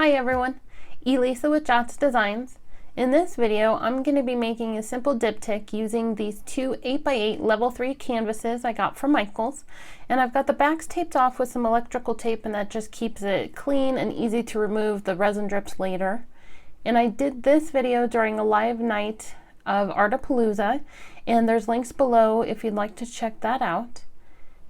Hi everyone, Elisa with Jots Designs. In this video, I'm going to be making a simple diptych using these two 8x8 level 3 canvases I got from Michaels. And I've got the backs taped off with some electrical tape, and that just keeps it clean and easy to remove the resin drips later. And I did this video during a live night of Artapalooza, and there's links below if you'd like to check that out.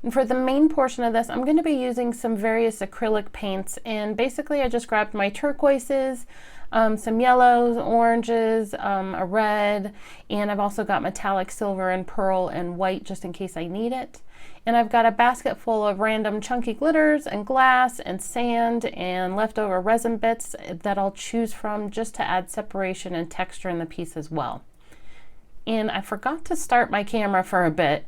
And for the main portion of this, I'm going to be using some various acrylic paints, and basically I just grabbed my turquoises, some yellows, oranges, a red, and I've also got metallic silver and pearl and white just in case I need it. And I've got a basket full of random chunky glitters and glass and sand and leftover resin bits that I'll choose from just to add separation and texture in the piece as well. And I forgot to start my camera for a bit.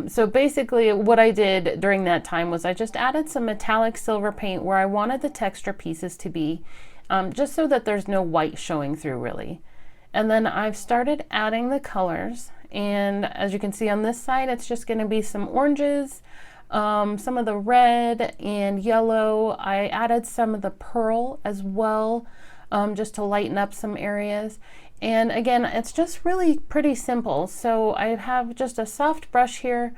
So basically what I did during that time was I just added some metallic silver paint where I wanted the texture pieces to be, just so that there's no white showing through really. And then I've started adding the colors, and as you can see on this side, it's just going to be some oranges, some of the red and yellow. I added some of the pearl as well, just to lighten up some areas. And again, it's just really pretty simple. So I have just a soft brush here,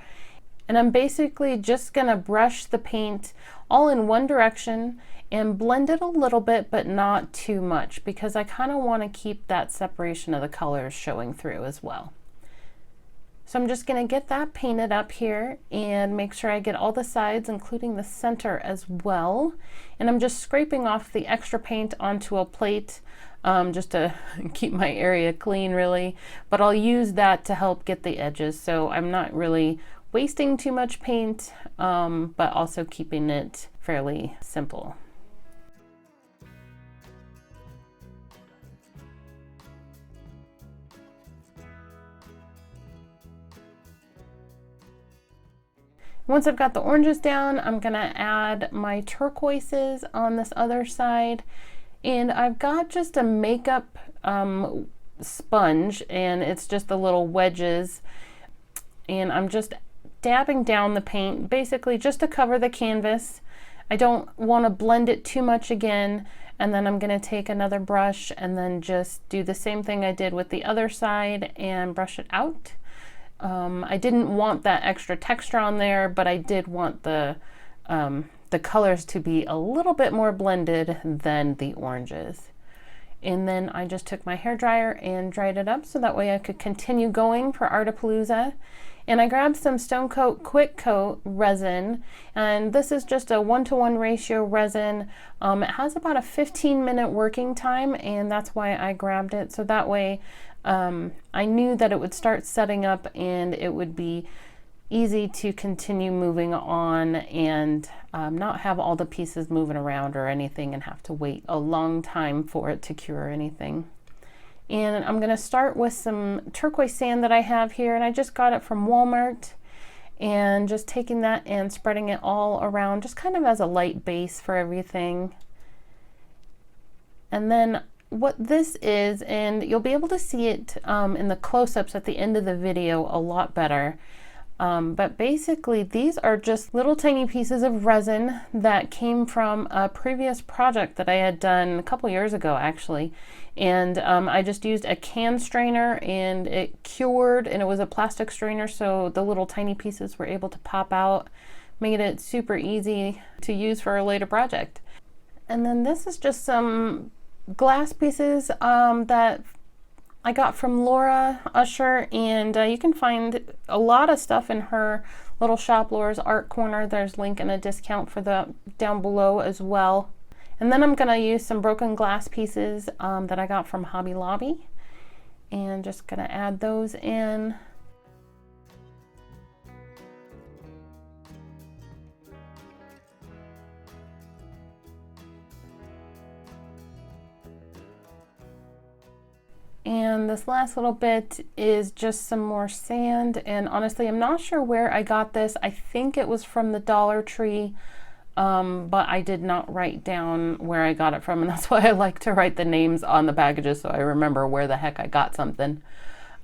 and I'm basically just gonna brush the paint all in one direction and blend it a little bit, but not too much, because I kind of want to keep that separation of the colors showing through as well. So I'm just gonna get that painted up here and make sure I get all the sides, including the center as well. And I'm just scraping off the extra paint onto a plate, just to keep my area clean really, but I'll use that to help get the edges, so I'm not really wasting too much paint, but also keeping it fairly simple. Once I've got the oranges down, I'm gonna add my turquoises on this other side. And I've got just a makeup sponge, and it's just the little wedges, and I'm just dabbing down the paint basically just to cover the canvas. I don't want to blend it too much again, and then I'm going to take another brush and then just do the same thing I did with the other side and brush it out. I didn't want that extra texture on there, but I did want the colors to be a little bit more blended than the oranges. And then I just took my hairdryer and dried it up so that way I could continue going for Artapalooza. And I grabbed some Stone Coat Quick Coat resin, and this is just a 1-to-1 ratio resin. It has about a 15-minute working time, and that's why I grabbed it, so that way I knew that it would start setting up and it would be easy to continue moving on and not have all the pieces moving around or anything and have to wait a long time for it to cure or anything. And I'm going to start with some turquoise sand that I have here, and I just got it from Walmart, and just taking that and spreading it all around just kind of as a light base for everything. And then what this is, and you'll be able to see it in the close-ups at the end of the video a lot better. But basically these are just little tiny pieces of resin that came from a previous project that I had done a couple years ago actually, and I just used a can strainer and it cured, and it was a plastic strainer, so the little tiny pieces were able to pop out, making it super easy to use for a later project. And then this is just some glass pieces that I got from Laura Usher, and you can find a lot of stuff in her little shop, Laura's Art Corner. There's a link and a discount for that down below as well. And then I'm gonna use some broken glass pieces that I got from Hobby Lobby, and just gonna add those in. And this last little bit is just some more sand, and honestly I'm not sure where I got this. I think it was from the Dollar Tree, but I did not write down where I got it from, and that's why I like to write the names on the packages so I remember where the heck I got something.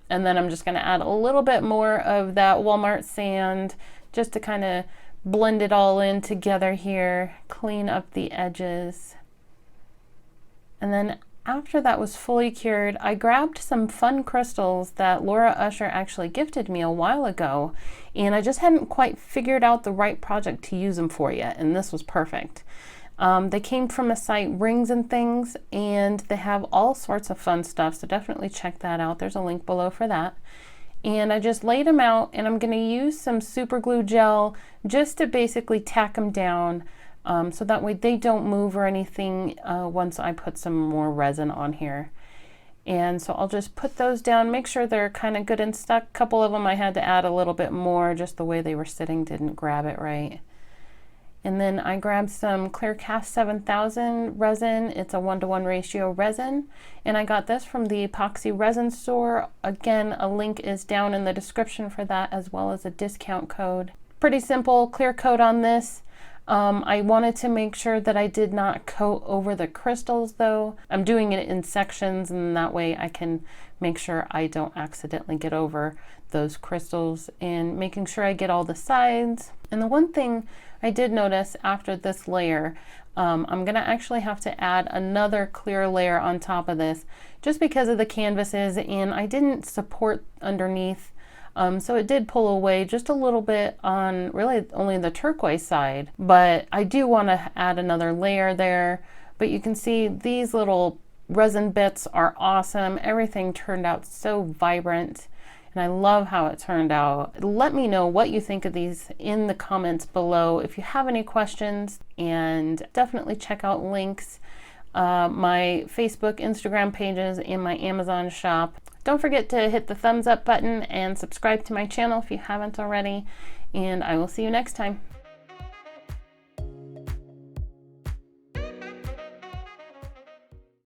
And then I'm just going to add a little bit more of that Walmart sand just to kind of blend it all in together here, clean up the edges. And then after that was fully cured, I grabbed some fun crystals that Laura Usher actually gifted me a while ago, and I just hadn't quite figured out the right project to use them for yet, and this was perfect. They came from a site, Rings and Things, and they have all sorts of fun stuff, so definitely check that out. There's a link below for that. And I just laid them out, and I'm going to use some super glue gel just to basically tack them down, so that way they don't move or anything once I put some more resin on here. And so I'll just put those down, make sure they're kind of good and stuck. A couple of them I had to add a little bit more, just the way they were sitting didn't grab it right. And then I grabbed some Clear Cast 7000 resin. It's a 1:1 ratio resin. And I got this from the Epoxy Resin store. Again, a link is down in the description for that, as well as a discount code. Pretty simple, clear coat on this. I wanted to make sure that I did not coat over the crystals though. I'm doing it in sections, and that way I can make sure I don't accidentally get over those crystals, and making sure I get all the sides. And the one thing I did notice after this layer, I'm gonna actually have to add another clear layer on top of this just because of the canvases, and I didn't support underneath. So it did pull away just a little bit on really only the turquoise side, but I do want to add another layer there. But you can see these little resin bits are awesome. Everything turned out so vibrant, and I love how it turned out. Let me know what you think of these in the comments below if you have any questions, and definitely check out links, my Facebook, Instagram pages, and my Amazon shop. Don't forget to hit the thumbs up button and subscribe to my channel if you haven't already, and I will see you next time.